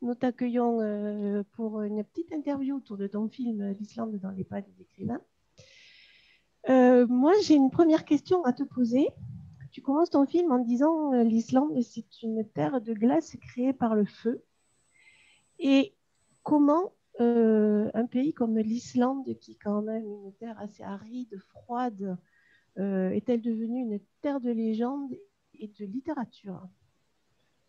Nous t'accueillons pour une petite interview autour de ton film L'Islande dans les pas des écrivains. Moi, j'ai une première question à te poser. Tu commences ton film en disant l'Islande, c'est une terre de glace créée par le feu. Et comment un pays comme l'Islande, qui est quand même une terre assez aride, froide, est-elle devenue une terre de légende et de littérature?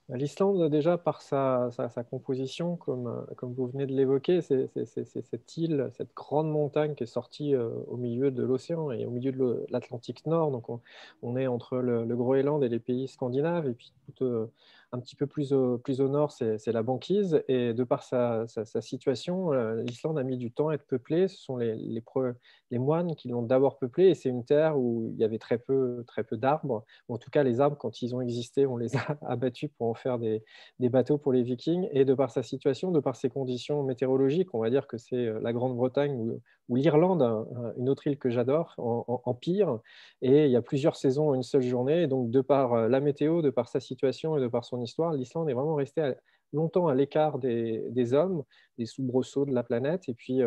L'Islande, déjà, par sa composition, comme vous venez de l'évoquer, c'est cette île, cette grande montagne qui est sortie au milieu de l'océan et au milieu de l'Atlantique Nord. Donc, on est entre le Groenland et les pays scandinaves. Et puis, un petit peu plus au nord, c'est la banquise. Et de par sa situation, l'Islande a mis du temps à être peuplée. Ce sont les moines qui l'ont d'abord peuplée. Et c'est une terre où il y avait très peu d'arbres. En tout cas, les arbres, quand ils ont existé, on les a abattus pour en faire des bateaux pour les Vikings. Et de par sa situation, de par ses conditions météorologiques, on va dire que c'est la Grande-Bretagne ou l'Irlande, une autre île que j'adore, en pire. Et il y a plusieurs saisons en une seule journée. Et donc, de par la météo, de par sa situation et de par son histoire, l'Islande est vraiment restée longtemps à l'écart des hommes, des soubresauts de la planète. Et puis,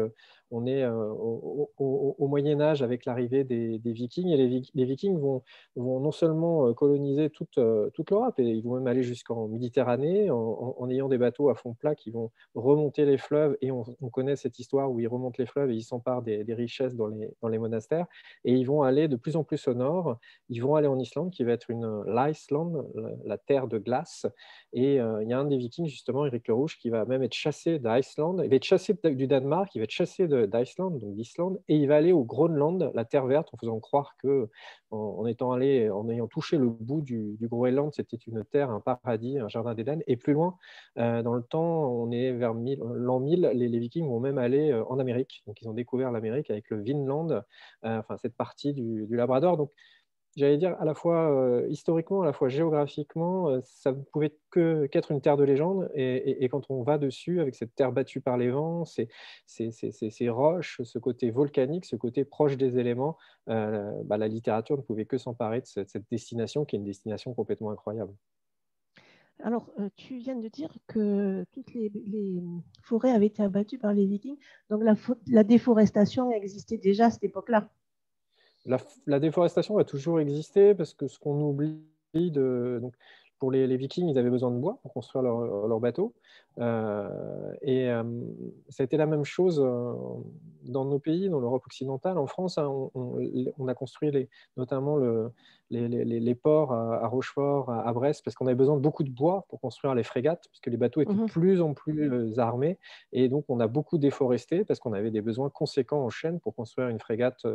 on est au Moyen Âge avec l'arrivée des Vikings. Et les Vikings vont non seulement coloniser toute l'Europe, et ils vont même aller jusqu'en Méditerranée en ayant des bateaux à fond plat qui vont remonter les fleuves. Et on connaît cette histoire où ils remontent les fleuves et ils s'emparent des richesses dans les monastères. Et ils vont aller de plus en plus au nord. Ils vont aller en Islande, qui va être l'Iceland, la terre de glace. Et il y a un des Vikings, justement, Éric le Rouge, qui va même être chassé d'Iceland. Il va être chassé du Danemark, il va être chassé d'Iceland, donc d'Islande, et il va aller au Groenland, la terre verte, en faisant croire que en étant allé, en ayant touché le bout du Groenland, c'était une terre, un paradis, un jardin d'Éden. Et plus loin, dans le temps, on est vers l'an 1000, les Vikings vont même aller en Amérique. Donc, ils ont découvert l'Amérique avec le Vinland, enfin cette partie du Labrador. Donc, j'allais dire à la fois historiquement, à la fois géographiquement, ça ne pouvait qu'être une terre de légende. Et quand on va dessus, avec cette terre battue par les vents, ces roches, ce côté volcanique, ce côté proche des éléments, la littérature ne pouvait que s'emparer de cette destination qui est une destination complètement incroyable. Alors, tu viens de dire que toutes les forêts avaient été abattues par les Vikings, donc la déforestation existait déjà à cette époque-là. La déforestation va toujours exister parce que ce qu'on oublie donc, pour les Vikings, ils avaient besoin de bois pour construire leur bateau. Ça a été la même chose dans nos pays, dans l'Europe occidentale. En France, hein, on a construit notamment les ports à Rochefort, à Brest, parce qu'on avait besoin de beaucoup de bois pour construire les frégates, parce que les bateaux étaient de Mhm. plus en plus armés. Et donc, on a beaucoup déforesté parce qu'on avait des besoins conséquents en chaîne pour construire une frégate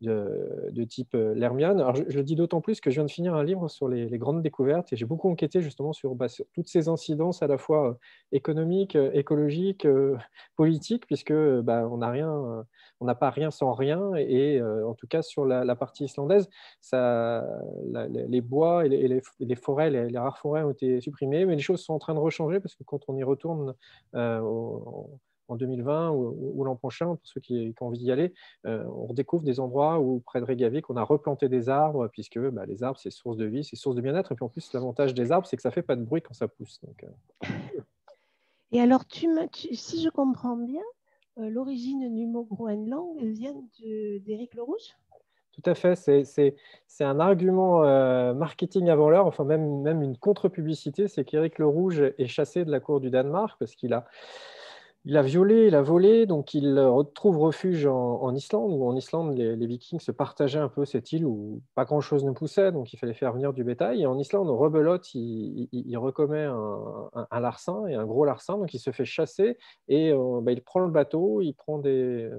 de type l'Hermione. Alors, je le dis d'autant plus que je viens de finir un livre sur les grandes découvertes et j'ai beaucoup enquêté justement sur toutes ces incidences à la fois économiques, écologiques, politiques, puisque on n'a pas rien sans rien. Et en tout cas, sur la partie islandaise, les bois et les forêts, les rares forêts ont été supprimés, mais les choses sont en train de rechanger parce que quand on y retourne en 2020 ou l'an prochain, pour ceux qui ont envie d'y aller, on redécouvre des endroits où, près de Reykjavik, on a replanté des arbres, puisque les arbres, c'est source de vie, c'est source de bien-être. Et puis en plus, l'avantage des arbres, c'est que ça ne fait pas de bruit quand ça pousse. Donc, Et alors, si je comprends bien, l'origine du mot Groenland vient d'Éric le Rouge? tout à fait, c'est un argument marketing avant l'heure, enfin même une contre-publicité, c'est qu'Éric le Rouge est chassé de la cour du Danemark parce qu'il a violé, il a volé, donc il retrouve refuge en Islande, où en Islande, les Vikings se partageaient un peu cette île où pas grand-chose ne poussait, donc il fallait faire venir du bétail. Et en Islande, rebelote, il recommet un larcin, et un gros larcin, donc il se fait chasser, et il prend le bateau, il prend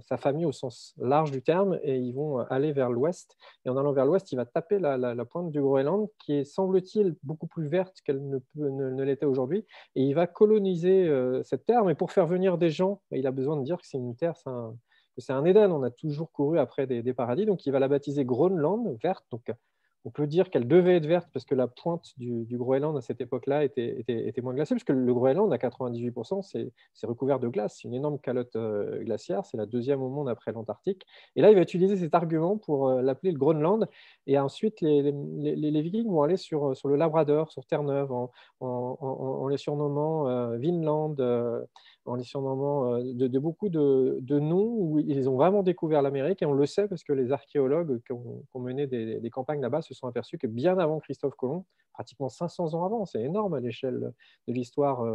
sa famille au sens large du terme, et ils vont aller vers l'ouest. Et en allant vers l'ouest, il va taper la pointe du Groenland, qui est, semble-t-il, beaucoup plus verte qu'elle ne l'était aujourd'hui. Et il va coloniser cette terre, mais pour faire venir des gens, il a besoin de dire que c'est une terre, que c'est un Éden. On a toujours couru après des paradis, donc il va la baptiser Groenland, verte. Donc On peut dire qu'elle devait être verte parce que la pointe du Groenland à cette époque-là était moins glacée, parce que le Groenland, à 98%, c'est recouvert de glace. C'est une énorme calotte glaciaire. C'est la deuxième au monde après l'Antarctique. Et là, il va utiliser cet argument pour l'appeler le Groenland. Et ensuite, les Vikings vont aller sur le Labrador, sur Terre-Neuve, en les surnommant Vinland, en les surnommant de beaucoup de noms où ils ont vraiment découvert l'Amérique. Et on le sait parce que les archéologues qui ont mené des campagnes là-bas se sont aperçus que bien avant Christophe Colomb, pratiquement 500 ans avant, c'est énorme à l'échelle de l'histoire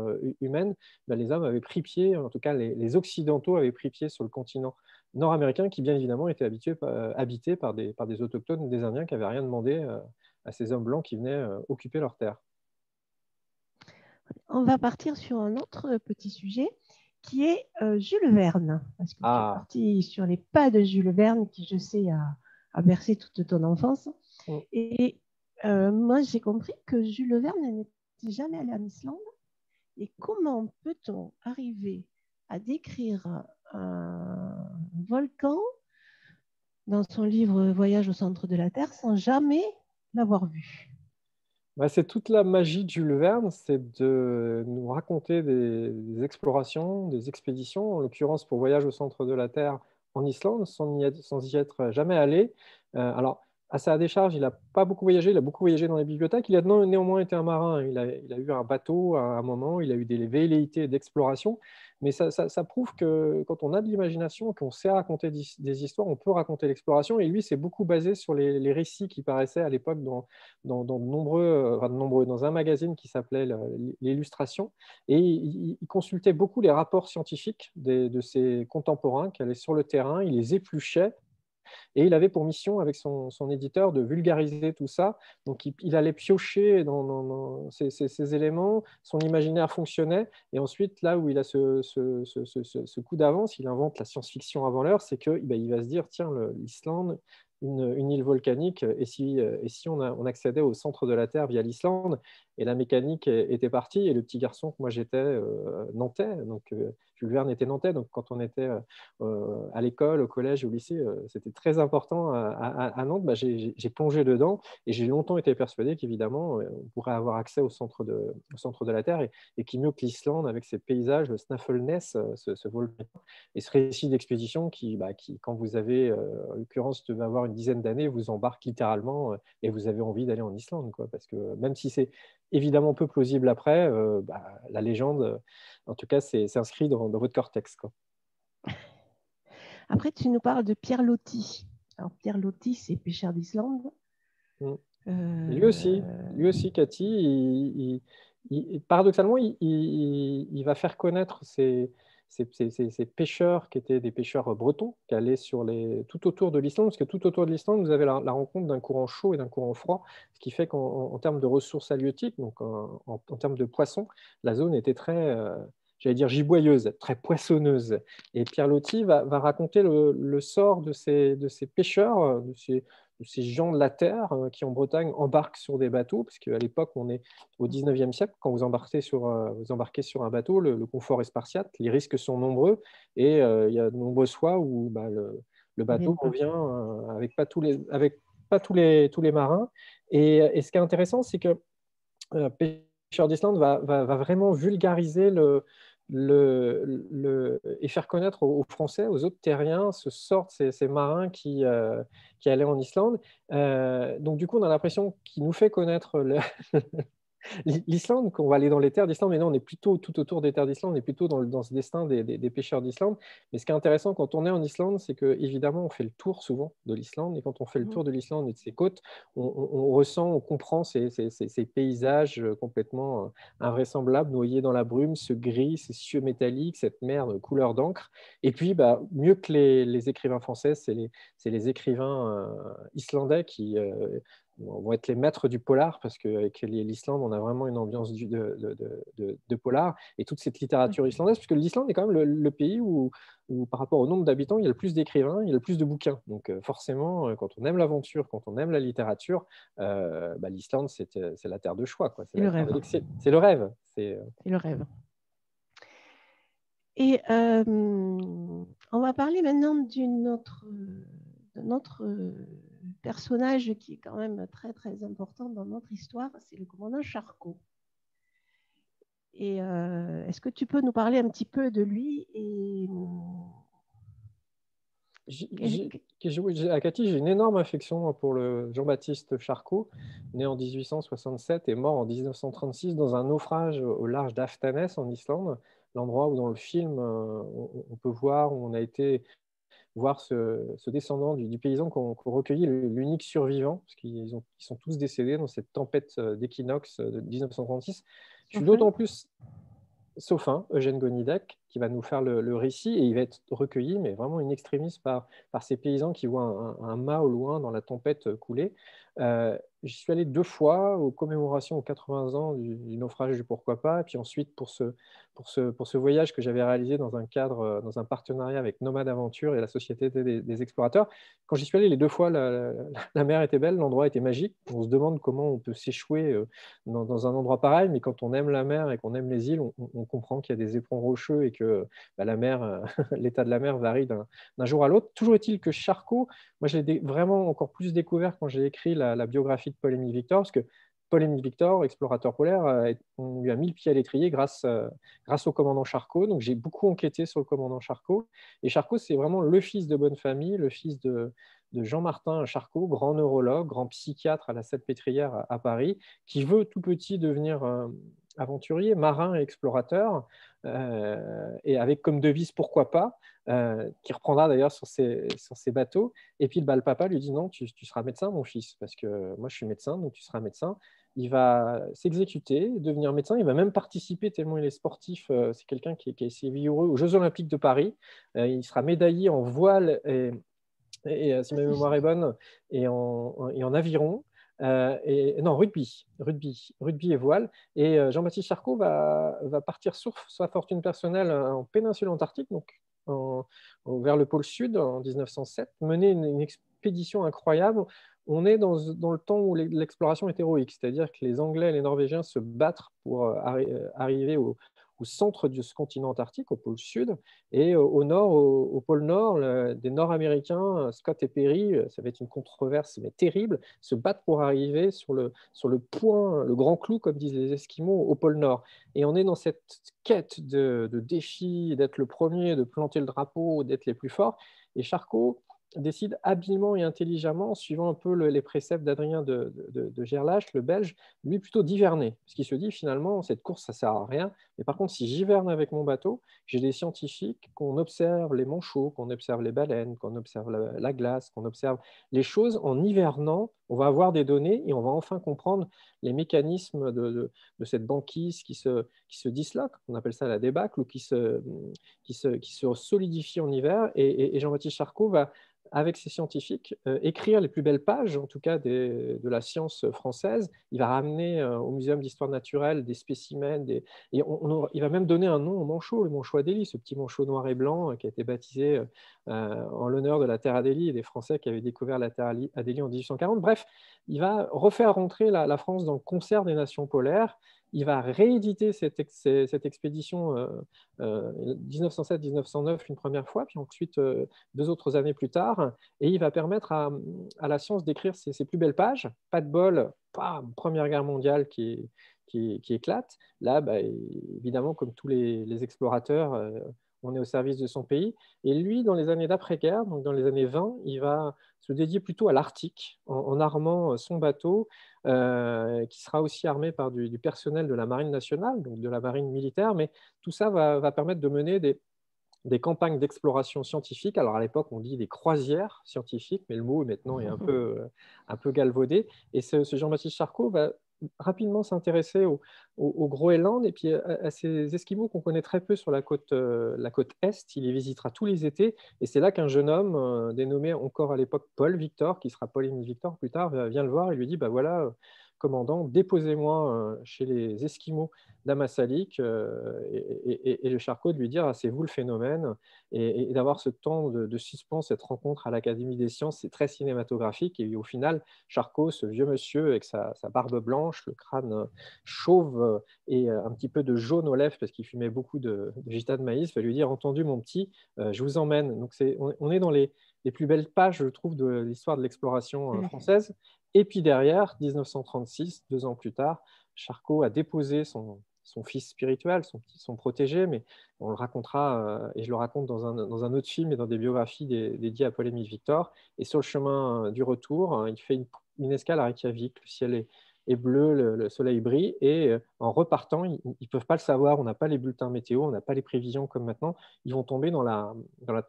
humaine, ben, les hommes avaient pris pied, en tout cas les Occidentaux avaient pris pied sur le continent nord-américain qui, bien évidemment, était habité par des autochtones, des Indiens qui n'avaient rien demandé à ces hommes blancs qui venaient occuper leurs terres. On va partir sur un autre petit sujet qui est Jules Verne. Parce que tu es parti sur les pas de Jules Verne qui, je sais, a bercé toute ton enfance. Et moi, j'ai compris que Jules Verne n'était jamais allé en Islande. Et comment peut-on arriver à décrire un volcan dans son livre Voyage au centre de la Terre sans jamais l'avoir vu? C'est toute la magie de Jules Verne, c'est de nous raconter des explorations, des expéditions, en l'occurrence pour Voyage au centre de la Terre en Islande, sans y être jamais allé. Alors, à sa décharge, il n'a pas beaucoup voyagé, il a beaucoup voyagé dans les bibliothèques. Il a néanmoins été un marin. Il a eu un bateau à un moment, il a eu des velléités d'exploration. Mais ça prouve que quand on a de l'imagination, qu'on sait raconter des histoires, on peut raconter l'exploration. Et lui, c'est beaucoup basé sur les récits qui paraissaient à l'époque dans un magazine qui s'appelait l'Illustration. Et il consultait beaucoup les rapports scientifiques de ses contemporains qui allaient sur le terrain, il les épluchait. Et il avait pour mission, avec son éditeur, de vulgariser tout ça. Donc, il allait piocher dans ces éléments, son imaginaire fonctionnait. Et ensuite, là où il a ce coup d'avance, il invente la science-fiction avant l'heure, c'est qu'il va se dire, tiens, l'Islande, une île volcanique, et si on accédait au centre de la Terre via l'Islande, et la mécanique était partie, et le petit garçon que moi j'étais, nantais, donc Jules Verne était nantais, donc quand on était à l'école, au collège, au lycée, c'était très important à Nantes. J'ai plongé dedans et j'ai longtemps été persuadé qu'évidemment, on pourrait avoir accès au centre de la Terre et qui mieux que l'Islande avec ses paysages, le Snaffleness, ce volcan et ce récit d'expédition qui, quand vous avez, en l'occurrence, devait avoir une dizaine d'années, vous embarque littéralement et vous avez envie d'aller en Islande, quoi, parce que même si c'est évidemment peu plausible après, la légende, en tout cas, c'est inscrit dans votre cortex, quoi. Après, tu nous parles de Pierre Loti. Alors, Pierre Loti, c'est pêcheur d'Islande. Lui aussi, Cathy, paradoxalement, il va faire connaître ces pêcheurs qui étaient des pêcheurs bretons, qui allaient tout autour de l'Islande, parce que tout autour de l'Islande, vous avez la rencontre d'un courant chaud et d'un courant froid, ce qui fait qu'en termes de ressources halieutiques, donc en termes de poissons, la zone était très, j'allais dire giboyeuse, très poissonneuse. Et Pierre Loti va raconter le sort de ces pêcheurs, de ces gens de la terre qui, en Bretagne, embarquent sur des bateaux, parce qu'à l'époque, on est au 19e siècle, quand vous embarquez sur un bateau, le confort est spartiate, les risques sont nombreux, et il y a de nombreuses fois où le bateau revient avec pas tous les marins. Et ce qui est intéressant, c'est que Pêcheurs d'Islande va vraiment vulgariser et faire connaître aux Français, aux autres terriens, ce sort de ces marins qui allaient en Islande. Donc, du coup, on a l'impression qu'il nous fait connaître l'Islande, qu'on va aller dans les terres d'Islande, mais non, on est plutôt tout autour des terres d'Islande, on est plutôt dans ce destin des pêcheurs d'Islande. Mais ce qui est intéressant quand on est en Islande, c'est qu'évidemment, on fait le tour souvent de l'Islande, et quand on fait le tour de l'Islande et de ses côtes, on ressent, on comprend ces paysages complètement invraisemblables, noyés dans la brume, ce gris, ces cieux métalliques, cette mer de couleur d'encre. Et puis, mieux que les écrivains français, c'est les écrivains islandais qui vont être les maîtres du polar, parce qu'avec l'Islande, on a vraiment une ambiance de polar, et toute cette littérature islandaise, puisque l'Islande est quand même le pays où, par rapport au nombre d'habitants, il y a le plus d'écrivains, il y a le plus de bouquins. Donc forcément, quand on aime l'aventure, quand on aime la littérature, l'Islande, c'est la terre de choix, quoi. C'est le rêve. C'est le rêve. C'est le rêve. Et on va parler maintenant d'un un autre personnage qui est quand même très très important dans notre histoire, c'est le commandant Charcot. Et est-ce que tu peux nous parler un petit peu de lui et À Cathy, j'ai une énorme affection pour le Jean-Baptiste Charcot, né en 1867 et mort en 1936 dans un naufrage au large d'Aftanes en Islande, l'endroit où dans le film on peut voir, où on a été voir ce descendant du paysan qu'on recueillit, l'unique survivant, parce qu'ils sont tous décédés dans cette tempête d'équinoxe de 1936. Je suis d'autant plus, sauf un, Eugène Gonidec, qui va nous faire le récit, et il va être recueilli, mais vraiment in extremis, par ces paysans qui voient un mât au loin dans la tempête couler. J'y suis allé 2 fois aux commémorations aux 80 ans du naufrage du Pourquoi pas, et puis ensuite pour ce voyage que j'avais réalisé dans un cadre, dans un partenariat avec Nomade Aventure et la Société des Explorateurs. Quand j'y suis allé les 2 fois, la mer était belle, l'endroit était magique. On se demande comment on peut s'échouer dans un endroit pareil, mais quand on aime la mer et qu'on aime les îles, on comprend qu'il y a des éperons rocheux et que la mer, l'état de la mer varie d'un jour à l'autre. Toujours est-il que Charcot, moi je l'ai vraiment encore plus découvert quand j'ai écrit la biographie de Paul-Émile Victor, parce que Paul-Émile Victor, explorateur polaire, on lui a mis le pied à l'étrier grâce au commandant Charcot. Donc j'ai beaucoup enquêté sur le commandant Charcot. Et Charcot, c'est vraiment le fils de bonne famille, le fils de Jean-Martin Charcot, grand neurologue, grand psychiatre à la Salpêtrière à Paris, qui veut tout petit devenir aventurier, marin et explorateur, et avec comme devise pourquoi pas, qui reprendra d'ailleurs sur ses bateaux. Et puis le papa lui dit non, tu seras médecin, mon fils, parce que moi je suis médecin, donc tu seras médecin. Il va s'exécuter, devenir médecin. Il va même participer tellement il est sportif. C'est quelqu'un qui est assez vigoureux aux Jeux Olympiques de Paris. Il sera médaillé en voile et si ma mémoire est bonne, et en aviron. Non, rugby et voile. Et Jean-Baptiste Charcot va partir sur sa fortune personnelle en péninsule antarctique, donc vers le pôle sud en 1907, mener une expédition incroyable. On est dans le temps où l'exploration est héroïque, c'est-à-dire que les Anglais et les Norvégiens se battent pour arriver au centre de ce continent antarctique, au pôle sud, et au nord, au pôle nord, des Nord-Américains, Scott et Perry, ça va être une controverse mais terrible, se battent pour arriver sur le point, le grand clou, comme disent les Esquimaux, au pôle nord. Et on est dans cette quête de défis, d'être le premier, de planter le drapeau, d'être les plus forts. Et Charcot décide habilement et intelligemment, suivant un peu les préceptes d'Adrien de Gerlache, le Belge, lui plutôt d'hiverner. Parce qu'il se dit finalement, cette course, ça ne sert à rien. Mais par contre, si j'hiverne avec mon bateau, j'ai des scientifiques, qu'on observe les manchots, qu'on observe les baleines, qu'on observe la glace, qu'on observe les choses en hivernant, on va avoir des données et on va enfin comprendre les mécanismes de cette banquise qui se disloque, on appelle ça la débâcle, ou qui se solidifie en hiver. Et Jean-Baptiste Charcot va, avec ses scientifiques, écrire les plus belles pages, en tout cas de la science française. Il va ramener au Muséum d'histoire naturelle des spécimens, et il va même donner un nom au manchot, le manchot Adélie, ce petit manchot noir et blanc qui a été baptisé en l'honneur de la Terre Adélie et des Français qui avaient découvert la Terre Adélie en 1840. Bref, il va refaire rentrer la France dans le concert des nations polaires. Il va rééditer cette expédition 1907-1909 une première fois, puis ensuite 2 autres années plus tard, et il va permettre à la science d'écrire ses plus belles pages. Pas de bol, Première Guerre mondiale qui éclate. Là, évidemment, comme tous les explorateurs, on est au service de son pays. Et lui, dans les années d'après-guerre, donc dans les années 20, il va se dédier plutôt à l'Arctique en armant son bateau, qui sera aussi armé par du personnel de la Marine nationale, donc de la Marine militaire. Mais tout ça va permettre de mener des campagnes d'exploration scientifique. Alors à l'époque, on dit des croisières scientifiques, mais le mot maintenant est un peu galvaudé. Et ce Jean-Baptiste Charcot va rapidement s'intéresser au Groenland et puis à ces Esquimaux qu'on connaît très peu sur la côte Est. Il les visitera tous les étés. Et c'est là qu'un jeune homme, dénommé encore à l'époque Paul Victor, qui sera Paul-Émile Victor plus tard, vient le voir et lui dit, voilà, commandant, déposez-moi chez les Esquimaux d'Ammassalik, et le Charcot de lui dire, ah, c'est vous le phénomène, et d'avoir ce temps de suspense, cette rencontre à l'Académie des sciences, c'est très cinématographique. Et au final, Charcot, ce vieux monsieur avec sa barbe blanche, le crâne chauve et un petit peu de jaune aux lèvres parce qu'il fumait beaucoup de gita de maïs, va lui dire, entendu mon petit, je vous emmène. Donc on est dans les plus belles pages, je trouve, de l'histoire de l'exploration française. Et puis derrière, 1936, 2 ans plus tard, Charcot a déposé son fils spirituel, son protégé, mais on le racontera, et je le raconte dans un autre film et dans des biographies dédiées à Paul-Émile Victor. Et sur le chemin du retour, il fait une escale à Reykjavik. Le ciel est bleu, le soleil brille, et en repartant, ils ne peuvent pas le savoir, on n'a pas les bulletins météo, on n'a pas les prévisions comme maintenant, ils vont tomber dans la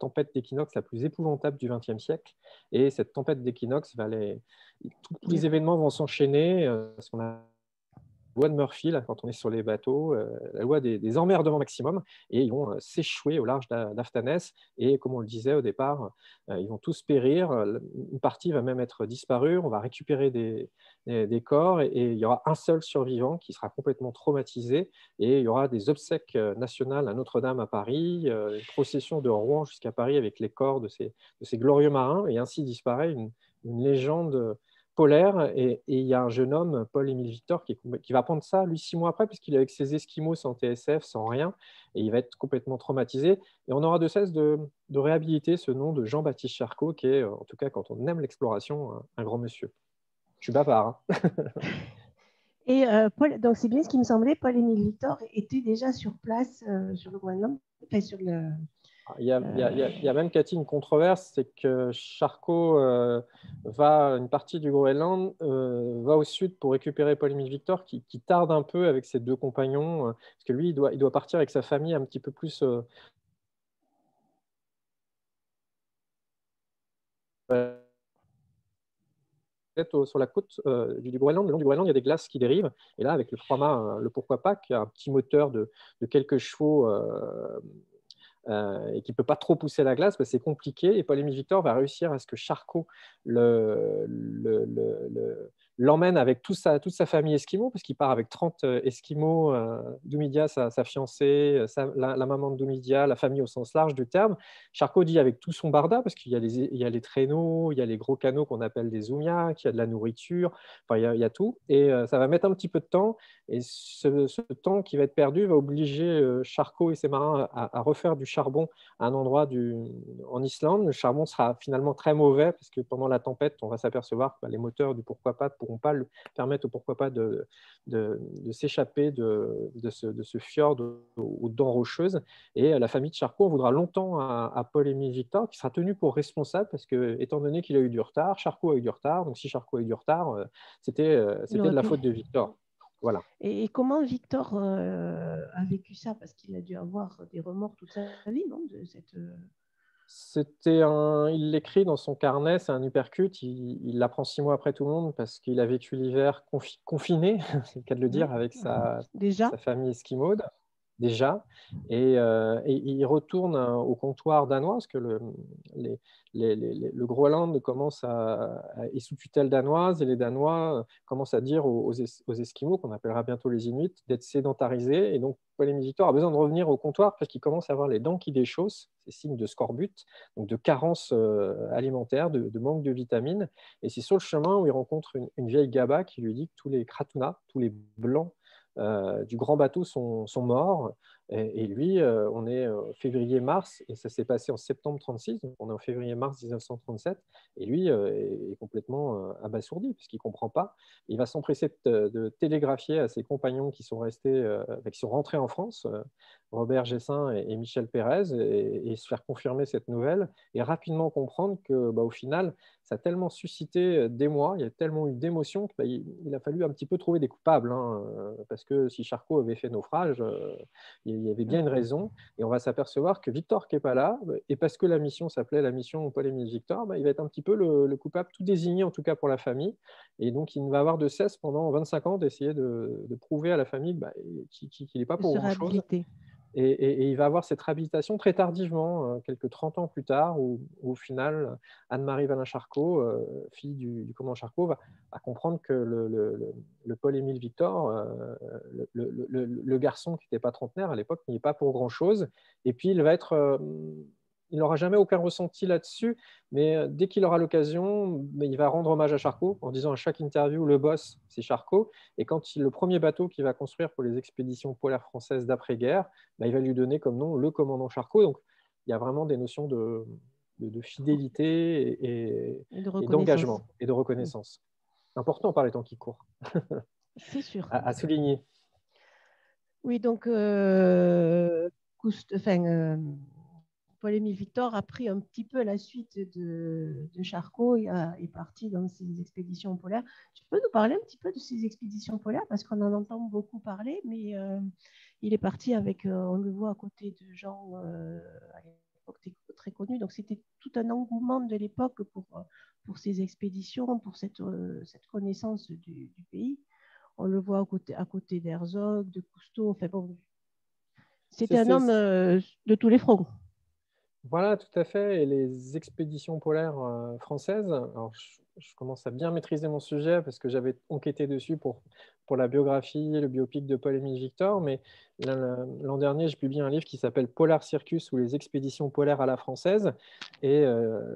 tempête d'équinoxe la plus épouvantable du XXe siècle. Et cette tempête d'équinoxe, tous les événements vont s'enchaîner, ce qu'on a loi de Murphy, là, quand on est sur les bateaux, la loi des emmerdements maximum, et ils vont s'échouer au large d'Aftanès, et comme on le disait au départ, ils vont tous périr, une partie va même être disparue, on va récupérer des corps, et il y aura un seul survivant qui sera complètement traumatisé, et il y aura des obsèques nationales à Notre-Dame à Paris, une procession de Rouen jusqu'à Paris avec les corps de ces glorieux marins, et ainsi disparaît une légende polaire. Et il y a un jeune homme, Paul-Émile Victor, qui va apprendre ça, lui, 6 mois après, puisqu'il est avec ses Esquimaux sans TSF, sans rien, et il va être complètement traumatisé. Et on aura de cesse de réhabiliter ce nom de Jean-Baptiste Charcot, qui est, en tout cas, quand on aime l'exploration, un grand monsieur. Je suis bavard. Hein. Et donc c'est bien ce qui me semblait, Paul-Émile Victor était déjà sur place sur le Groenland, enfin sur le... Il y a même, Cathy, une controverse, c'est que Charcot une partie du Groenland, va au sud pour récupérer Paul-Émile Victor, qui tarde un peu avec ses 2 compagnons, parce que lui, il doit partir avec sa famille un petit peu plus sur la côte du Groenland. Le long du Groenland, il y a des glaces qui dérivent. Et là, avec le 3-mâts, le Pourquoi pas, qui a un petit moteur de quelques chevaux et qui ne peut pas trop pousser la glace, c'est compliqué. Et Paul-Émile Victor va réussir à ce que Charcot l'emmène avec toute sa famille esquimau, parce qu'il part avec 30 esquimaux, Doumidia, sa fiancée, la maman de Doumidia, la famille au sens large du terme. Charcot dit avec tout son barda, parce qu'il y a les traîneaux, il y a les gros canots qu'on appelle des oumiaks, il y a de la nourriture, enfin, il y a tout. Et ça va mettre un petit peu de temps. Et ce temps qui va être perdu va obliger Charcot et ses marins à refaire du charbon à un endroit en Islande. Le charbon sera finalement très mauvais, parce que pendant la tempête, on va s'apercevoir que les moteurs du Pourquoi pas ne pourront pas permettre au Pourquoi pas de s'échapper de ce fjord aux dents rocheuses. Et la famille de Charcot en voudra longtemps à Paul-Émile Victor, qui sera tenu pour responsable, parce que, étant donné qu'il a eu du retard, Charcot a eu du retard. Donc si Charcot a eu du retard, c'était de la faute de Victor. Voilà. Et comment Victor a vécu ça? Parce qu'il a dû avoir des remords toute sa vie, non, de cette... Il l'écrit dans son carnet, c'est un uppercut, il l'apprend 6 mois après tout le monde, parce qu'il a vécu l'hiver confiné, c'est le cas de le dire, avec sa famille esquimaude, déjà, et il retourne au comptoir danois, parce que le Groenland est sous tutelle danoise, et les Danois commencent à dire aux Esquimaux, qu'on appellera bientôt les Inuits, d'être sédentarisés. Et donc Paul-Émile Victor a besoin de revenir au comptoir, parce qu'il commence à avoir les dents qui déchaussent, c'est signe de scorbut, donc de carence alimentaire, de manque de vitamines. Et c'est sur le chemin où il rencontre une vieille Gaba qui lui dit que tous les Kratuna, tous les blancs du grand bateau sont morts. Et lui, on est février-mars, et ça s'est passé en septembre 36, donc on est en février-mars 1937, et lui est complètement abasourdi, puisqu'il ne comprend pas. Il va s'empresser de télégraphier à ses compagnons qui sont rentrés en France, Robert Gessin et Michel Pérez, et se faire confirmer cette nouvelle, et rapidement comprendre que, au final, ça a tellement suscité d'émoi, il y a tellement eu d'émotions qu'il a fallu un petit peu trouver des coupables, hein, parce que si Charcot avait fait naufrage, il y avait bien une raison. Et on va s'apercevoir que Victor, qui n'est pas là, et parce que la mission s'appelait la mission Paul-Émile Victor, il va être un petit peu le coupable tout désigné, en tout cas pour la famille. Et donc, il ne va avoir de cesse pendant 25 ans d'essayer de prouver à la famille qu'il n'est pas pour grand-chose. Et il va avoir cette réhabilitation très tardivement, quelques 30 ans plus tard, où au final, Anne-Marie Valin-Charcot, fille du commandant Charcot, va comprendre que le Paul-Émile Victor, le garçon qui n'était pas trentenaire à l'époque, n'y est pas pour grand-chose. Et puis, il n'aura jamais aucun ressenti là-dessus, mais dès qu'il aura l'occasion, il va rendre hommage à Charcot en disant à chaque interview, le boss, c'est Charcot. Et quand le premier bateau qu'il va construire pour les expéditions polaires françaises d'après-guerre, il va lui donner comme nom le commandant Charcot. Donc, il y a vraiment des notions de fidélité Et de et reconnaissance. d'engagement et de reconnaissance. Important par les temps qui courent. C'est sûr. À souligner. Oui, donc, Paul-Émile Victor a pris un petit peu la suite de Charcot et est parti dans ses expéditions polaires. Tu peux nous parler un petit peu de ces expéditions polaires parce qu'on en entend beaucoup parler, mais il est parti avec, on le voit à côté de gens à l'époque très connus. Donc c'était tout un engouement de l'époque pour ces expéditions, pour cette connaissance du pays. On le voit à côté d'Herzog, de Cousteau. Enfin bon, c'était un homme de tous les fronts. Voilà, tout à fait. Et les expéditions polaires françaises, alors je commence à bien maîtriser mon sujet parce que j'avais enquêté dessus pour la biographie, le biopic de Paul-Émile Victor, mais l'an dernier, j'ai publié un livre qui s'appelle Polar Circus ou les expéditions polaires à la française. Et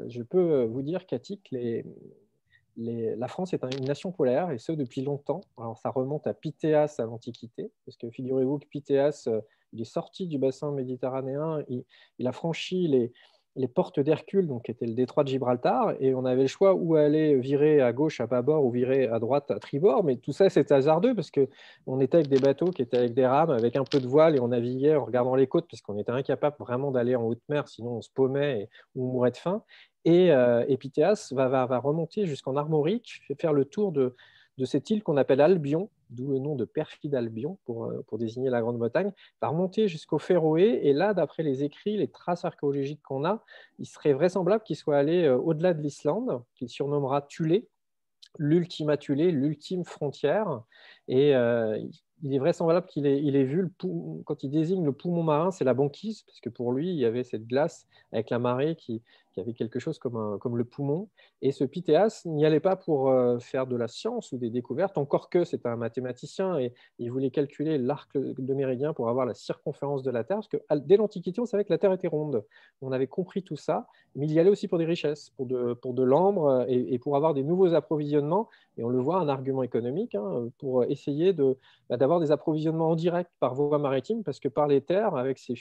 je peux vous dire qu'à titre, la France est une nation polaire, et ce depuis longtemps. Alors ça remonte à Pythéas à l'Antiquité, parce que figurez-vous que Pythéas, il est sorti du bassin méditerranéen, il a franchi les portes d'Hercule, donc qui était le détroit de Gibraltar, et on avait le choix où aller virer à gauche à bâbord ou virer à droite à tribord, mais tout ça c'était hasardeux, parce qu'on était avec des bateaux qui étaient avec des rames, avec un peu de voile, et on naviguait en regardant les côtes, parce qu'on était incapable vraiment d'aller en haute mer, sinon on se paumait ou on mourait de faim. Et Epithéas va remonter jusqu'en Armorique, faire le tour de cette île qu'on appelle Albion, d'où le nom de perfide Albion pour désigner la Grande-Bretagne, va remonter jusqu'au Féroé. Et là, d'après les écrits, les traces archéologiques qu'on a, il serait vraisemblable qu'il soit allé au-delà de l'Islande, qu'il surnommera Thulé, l'Ultima Thulé, l'ultime frontière. Et il est vraisemblable qu'il ait vu, quand il désigne le poumon marin, c'est la banquise, parce que pour lui, il y avait cette glace avec la marée qui avait quelque chose comme le poumon. Et ce Pythéas n'y allait pas pour faire de la science ou des découvertes, encore que c'était un mathématicien et il voulait calculer l'arc de méridien pour avoir la circonférence de la Terre, parce que dès l'Antiquité, on savait que la Terre était ronde. On avait compris tout ça, mais il y allait aussi pour des richesses, pour de l'ambre et pour avoir des nouveaux approvisionnements. Et on le voit, un argument économique, hein, pour essayer d'avoir des approvisionnements en direct par voie maritime, parce que par les terres, avec ces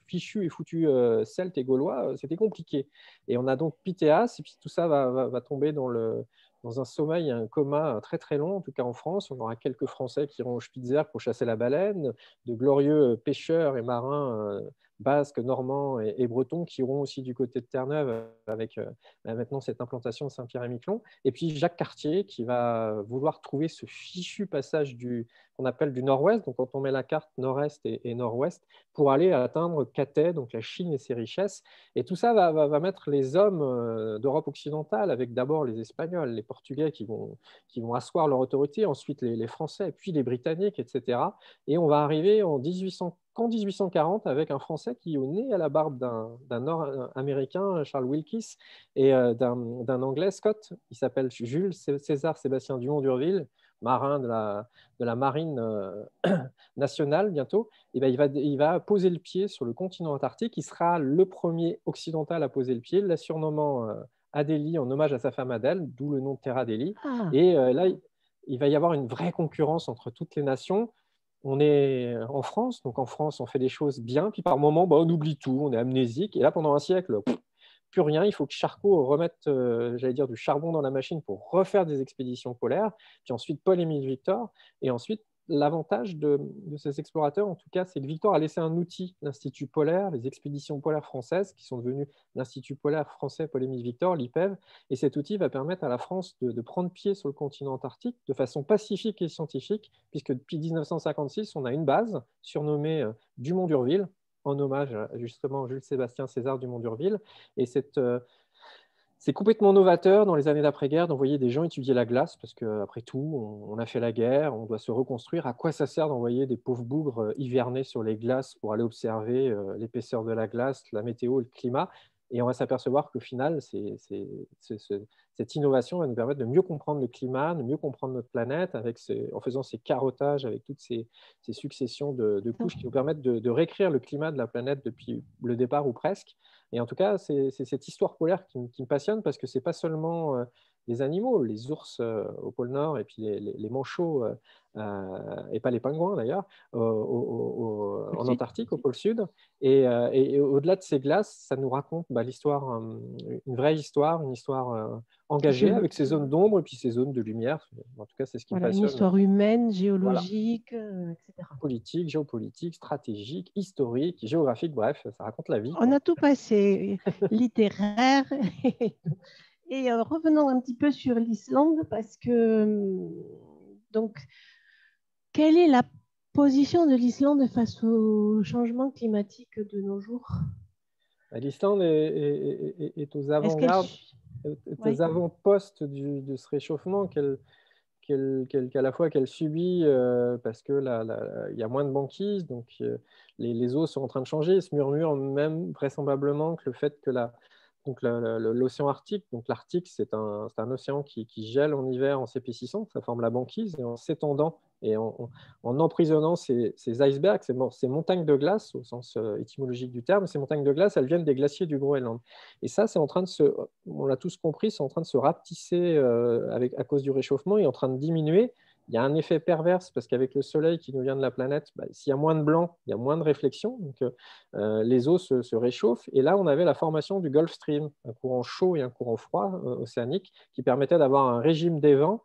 fichus et foutus Celtes et Gaulois, c'était compliqué. Et on a donc Pythéas, et puis tout ça va tomber dans un sommeil, un coma très très long, en tout cas en France. On aura quelques Français qui iront au Spitzer pour chasser la baleine, de glorieux pêcheurs et marins basques, normands et bretons qui iront aussi du côté de Terre-Neuve avec maintenant cette implantation de Saint-Pierre-et-Miquelon. Et puis Jacques Cartier qui va vouloir trouver ce fichu passage qu'on appelle du nord-ouest, donc quand on met la carte nord-est et nord-ouest, pour aller atteindre Cathay, donc la Chine et ses richesses. Et tout ça va mettre les hommes d'Europe occidentale, avec d'abord les Espagnols, les Portugais qui vont asseoir leur autorité, ensuite les Français, puis les Britanniques, etc. Et on va arriver qu'en 1840 avec un Français qui est né à la barbe d'un Nord-Américain, Charles Wilkes, et d'un Anglais, Scott. Il s'appelle Jules César Sébastien Dumont d'Urville, marin de la marine nationale bientôt. Et ben, il va poser le pied sur le continent antarctique. Il sera le premier occidental à poser le pied, la surnommant Adélie en hommage à sa femme Adèle, d'où le nom de Terre Adélie. Ah. Et là, il va y avoir une vraie concurrence entre toutes les nations. On est en France, donc en France, on fait des choses bien, puis par moments, on oublie tout, on est amnésique. Et là, pendant un siècle, plus rien. Il faut que Charcot remette, j'allais dire, du charbon dans la machine pour refaire des expéditions polaires. Puis ensuite, Paul-Émile Victor. Et ensuite, l'avantage de ces explorateurs, en tout cas, c'est que Victor a laissé un outil, l'Institut polaire, les expéditions polaires françaises, qui sont devenues l'Institut polaire français Paul-Émile Victor, l'IPEV. Et cet outil va permettre à la France de prendre pied sur le continent antarctique de façon pacifique et scientifique, puisque depuis 1956, on a une base surnommée Dumont d'Urville, en hommage à justement Jules Sébastien César Dumont d'Urville. Et C'est complètement novateur dans les années d'après-guerre d'envoyer des gens étudier la glace, parce qu'après tout, on a fait la guerre, on doit se reconstruire. À quoi ça sert d'envoyer des pauvres bougres hiverner sur les glaces pour aller observer l'épaisseur de la glace, la météo, le climat? Et on va s'apercevoir qu'au final, cette innovation va nous permettre de mieux comprendre le climat, de mieux comprendre notre planète, en faisant ces carottages, avec toutes ces successions de couches qui nous permettent de réécrire le climat de la planète depuis le départ ou presque. Et en tout cas, c'est cette histoire polaire qui me passionne, parce que ce n'est pas seulement des animaux, les ours au pôle Nord et puis les manchots, et pas les pingouins d'ailleurs, en Antarctique, au pôle Sud. Et au-delà de ces glaces, ça nous raconte l'histoire, une vraie histoire, une histoire engagée, avec ses zones d'ombre et puis ses zones de lumière. En tout cas, c'est ce qui me Voilà, une passionne. histoire humaine, Voilà. géologique, etc. Politique, géopolitique, stratégique, historique, géographique, bref, ça raconte la vie, On quoi. a tout passé, littéraire. Et revenons un petit peu sur l'Islande, parce que, donc, quelle est la position de l'Islande face au changement climatique de nos jours? L'Islande est aux Est-ce qu'elle... avant-gardes, est aux Oui, avant-postes de ce réchauffement qu'à la fois qu'elle subit, parce que il y a moins de banquise, donc les eaux sont en train de changer. Il se murmure même vraisemblablement que le fait que l'océan Arctique, donc l'Arctique, c'est un océan qui gèle en hiver en s'épaississant, ça forme la banquise, et en s'étendant et en emprisonnant ces icebergs, ces montagnes de glace, au sens étymologique du terme. Ces montagnes de glace, elles viennent des glaciers du Groenland. Et ça, c'est en train de on l'a tous compris, c'est en train de se rapetisser à cause du réchauffement, et en train de diminuer. Il y a un effet perverse, parce qu'avec le soleil qui nous vient de la planète, s'il y a moins de blanc, il y a moins de réflexion, donc les eaux se réchauffent. Et là, on avait la formation du Gulf Stream, un courant chaud et un courant froid océanique, qui permettait d'avoir un régime des vents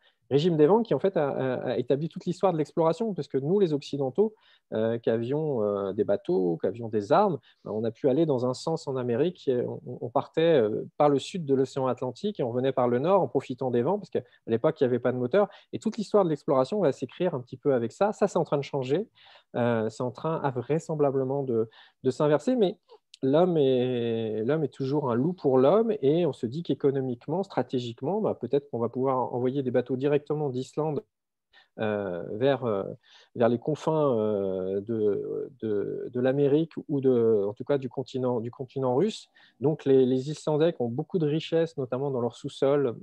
qui en fait a établi toute l'histoire de l'exploration, parce que nous, les Occidentaux, qui avions des bateaux, qui avions des armes, on a pu aller dans un sens en Amérique. On partait par le sud de l'océan Atlantique et on venait par le nord en profitant des vents, parce qu'à l'époque, il n'y avait pas de moteur. Et toute l'histoire de l'exploration va s'écrire un petit peu avec ça. Ça, c'est en train de changer. C'est en train vraisemblablement de s'inverser, mais l'homme est toujours un loup pour l'homme, et on se dit qu'économiquement, stratégiquement, peut-être qu'on va pouvoir envoyer des bateaux directement d'Islande vers les confins de l'Amérique, ou en tout cas du continent russe. Donc les Islandais, qui ont beaucoup de richesses, notamment dans leur sous-sol,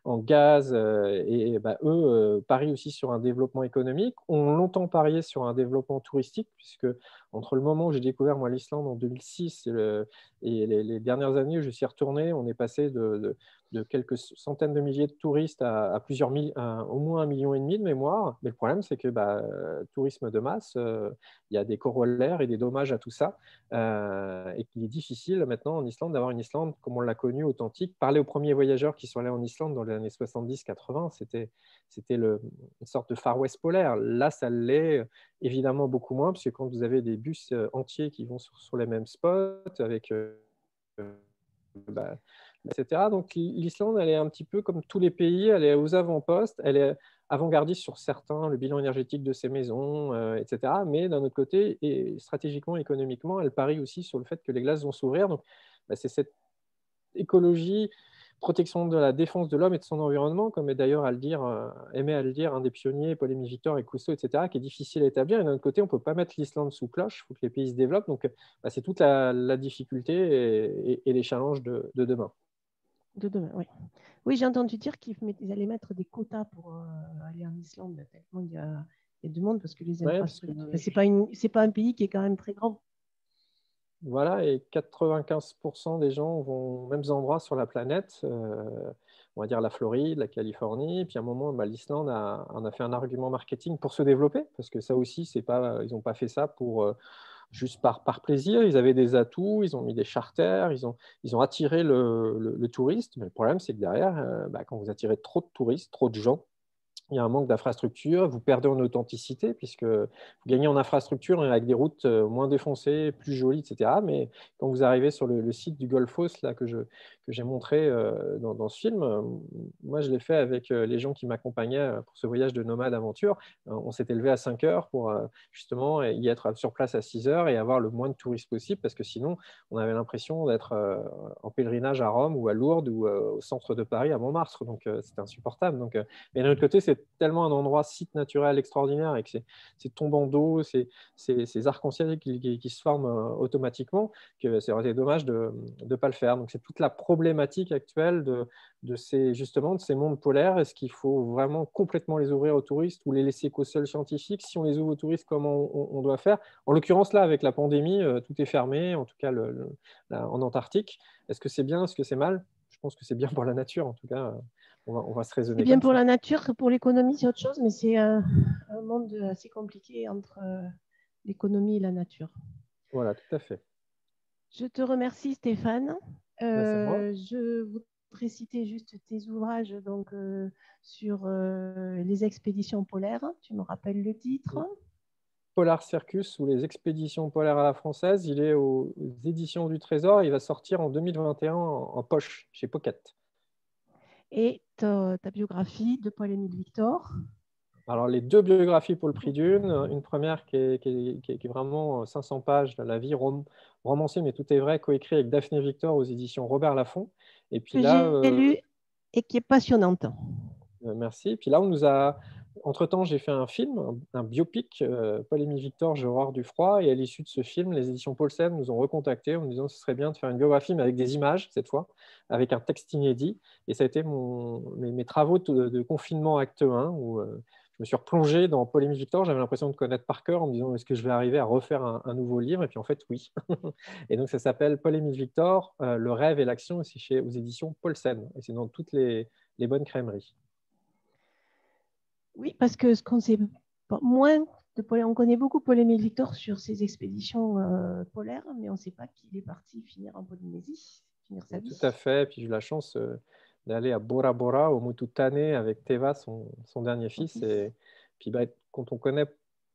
en gaz, eux parient aussi sur un développement économique, ont longtemps parié sur un développement touristique, puisque entre le moment où j'ai découvert moi l'Islande en 2006 et les dernières années où je suis retourné, on est passé de quelques centaines de milliers de touristes à plusieurs au moins 1,5 million de mémoire. Mais le problème, c'est que tourisme de masse, il y a des corollaires et des dommages à tout ça, et qu'il est difficile maintenant en Islande d'avoir une Islande comme on l'a connue, authentique. Parler aux premiers voyageurs qui sont allés en Islande dans les années 70-80, c'était une sorte de Far West polaire. Là, ça l'est évidemment beaucoup moins, parce que quand vous avez des bus entiers qui vont sur les mêmes spots, avec etc. Donc l'Islande, elle est un petit peu comme tous les pays, elle est aux avant-postes, elle est avant-gardiste sur certains, le bilan énergétique de ses maisons, etc. Mais d'un autre côté, et stratégiquement, économiquement, elle parie aussi sur le fait que les glaces vont s'ouvrir. Donc c'est cette écologie, protection de la défense de l'homme et de son environnement, comme est d'ailleurs aimé à le dire un des pionniers, Paul-Émile Victor et Cousteau, etc., qui est difficile à établir. Et d'un autre côté, on ne peut pas mettre l'Islande sous cloche, il faut que les pays se développent. Donc c'est toute la difficulté et les challenges de demain. De demain, oui. Oui, j'ai entendu dire qu'ils allaient mettre des quotas pour aller en Islande, tellement il y a du monde, parce que les infrastructures. C'est pas un pays qui est quand même très grand. Voilà, et 95% des gens vont aux mêmes endroits sur la planète, on va dire la Floride, la Californie, et puis à un moment, l'Islande en a fait un argument marketing pour se développer, parce que ça aussi, ils n'ont pas fait ça juste par plaisir. Ils avaient des atouts, ils ont mis des charters, ils ont attiré le touriste, mais le problème, c'est que derrière, quand vous attirez trop de touristes, trop de gens, il y a un manque d'infrastructure, vous perdez en authenticité puisque vous gagnez en infrastructure avec des routes moins défoncées, plus jolies, etc. Mais quand vous arrivez sur le site du Golfos là, que j'ai montré dans ce film, moi je l'ai fait avec les gens qui m'accompagnaient pour ce voyage de nomade aventure. On s'était levé à 5 heures pour justement y être sur place à 6 heures et avoir le moins de touristes possible parce que sinon on avait l'impression d'être en pèlerinage à Rome ou à Lourdes ou au centre de Paris à Montmartre. Donc c'était insupportable. Donc, mais d'un autre côté, c'est tellement un endroit site naturel extraordinaire avec ces tombants d'eau, ces arcs-en-ciel qui se forment automatiquement, que ça aurait été dommage de ne pas le faire. Donc c'est toute la problématique actuelle justement de ces mondes polaires. Est-ce qu'il faut vraiment complètement les ouvrir aux touristes ou les laisser qu'aux seuls scientifiques? Si on les ouvre aux touristes, comment on doit faire? En l'occurrence, là, avec la pandémie, tout est fermé, en tout cas en Antarctique. Est-ce que c'est bien? Est-ce que c'est mal? Je pense que c'est bien pour la nature, en tout cas. On va se C'est raisonner bien comme pour ça. la nature, pour l'économie, c'est autre chose, mais c'est un monde assez compliqué entre l'économie et la nature. Voilà, tout à fait. Je te remercie, Stéphane. C'est moi. Je voudrais citer juste tes ouvrages donc, sur les expéditions polaires. Tu me rappelles le titre? Polar Circus ou les expéditions polaires à la française. Il est aux éditions du Trésor. Il va sortir en 2021 en poche chez Pocket. Et ta biographie de Paul-Émile Victor. Alors, les deux biographies pour le prix d'une. Une première qui est vraiment 500 pages, La vie romancée, mais tout est vrai, coécrit avec Daphné Victor aux éditions Robert Laffont. Et puis Que là, j'ai lu et qui est passionnante. merci. Puis là, on nous a. Entre-temps, j'ai fait un film, un biopic, Paul-Émile Victor, J'ai horreur du froid. Et à l'issue de ce film, les éditions Paulsen nous ont recontactés en nous disant que ce serait bien de faire une biographie, mais avec des images, cette fois, avec un texte inédit. Et ça a été mes travaux de confinement acte 1, où je me suis replongé dans Paul-Émile Victor. J'avais l'impression de connaître par cœur en me disant, est-ce que je vais arriver à refaire un nouveau livre? Et puis en fait, oui. Et donc, ça s'appelle Paul-Émile Victor, Le rêve et l'action, et c'est aux éditions Paulsen. Et c'est dans toutes les bonnes crèmeries. Oui, parce que ce qu'on sait moins de Paul, on connaît beaucoup Paul-Émile Victor sur ses expéditions polaires, mais on ne sait pas qu'il est parti finir en Polynésie, finir sa Tout à vie. fait. Puis j'ai eu la chance d'aller à Bora Bora, au Mututane, avec Teva, son dernier Son fils. fils. Et puis quand on connaît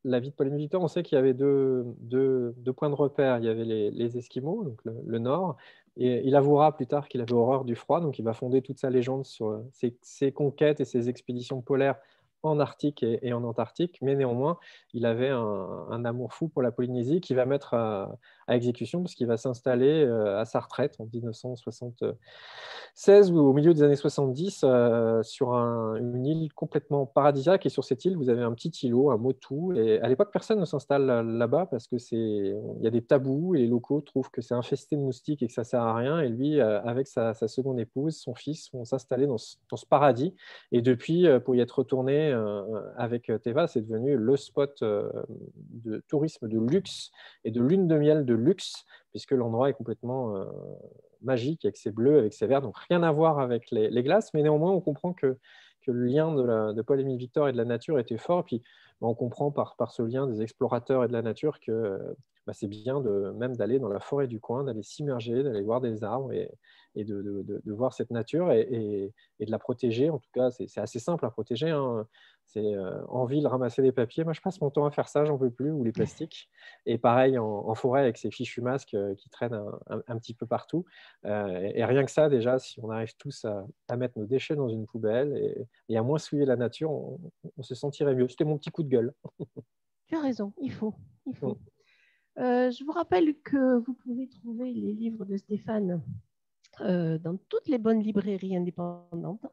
la vie de Paul-Émile Victor, on sait qu'il y avait deux points de repère. Il y avait les Esquimaux, donc le nord, et il avouera plus tard qu'il avait horreur du froid, donc il va fonder toute sa légende sur ses conquêtes et ses expéditions polaires en Arctique et en Antarctique, mais néanmoins, il avait un amour fou pour la Polynésie qu'il va mettre à exécution parce qu'il va s'installer à sa retraite en 1976 ou au milieu des années 70 sur une île complètement paradisiaque. Et sur cette île, vous avez un petit îlot, un motu. Et à l'époque, personne ne s'installe là-bas parce que il y a des tabous et les locaux trouvent que c'est infesté de moustiques et que ça sert à rien. Et lui, avec sa seconde épouse, son fils, vont s'installer dans ce paradis. Et depuis, pour y être retourné avec Teva, c'est devenu le spot de tourisme de luxe et de lune de miel de luxe, puisque l'endroit est complètement magique avec ses bleus, avec ses verts, donc rien à voir avec les glaces, mais néanmoins on comprend que le lien de Paul-Émile Victor et de la nature était fort, et puis on comprend par ce lien des explorateurs et de la nature que c'est bien même d'aller dans la forêt du coin, d'aller s'immerger, d'aller voir des arbres et de voir cette nature et de la protéger. En tout cas, c'est assez simple à protéger, hein. C'est en ville, ramasser des papiers. Moi, je passe mon temps à faire ça, j'en peux plus, ou les plastiques. Et pareil en forêt avec ces fichus masques qui traînent un petit peu partout. Et rien que ça, déjà, si on arrive tous à mettre nos déchets dans une poubelle et à moins souiller la nature, on se sentirait mieux. C'était mon petit coup de gueule. Tu as raison, il faut. Mm. Je vous rappelle que vous pouvez trouver les livres de Stéphane dans toutes les bonnes librairies indépendantes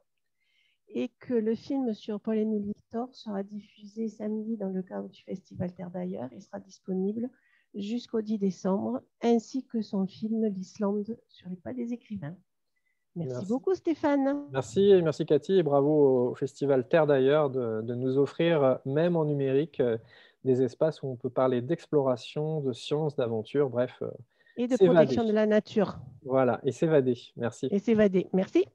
et que le film sur Paul-Émile Victor sera diffusé samedi dans le cadre du Festival Terre d'ailleurs et sera disponible jusqu'au 10 décembre, ainsi que son film L'Islande sur les pas des écrivains. Merci beaucoup Stéphane. Merci et merci Cathy et bravo au Festival Terre d'ailleurs de nous offrir, même en numérique, des espaces où on peut parler d'exploration, de science, d'aventure, bref, et de s'évader. protection de la nature. Voilà, et s'évader. Merci. Et s'évader. Merci.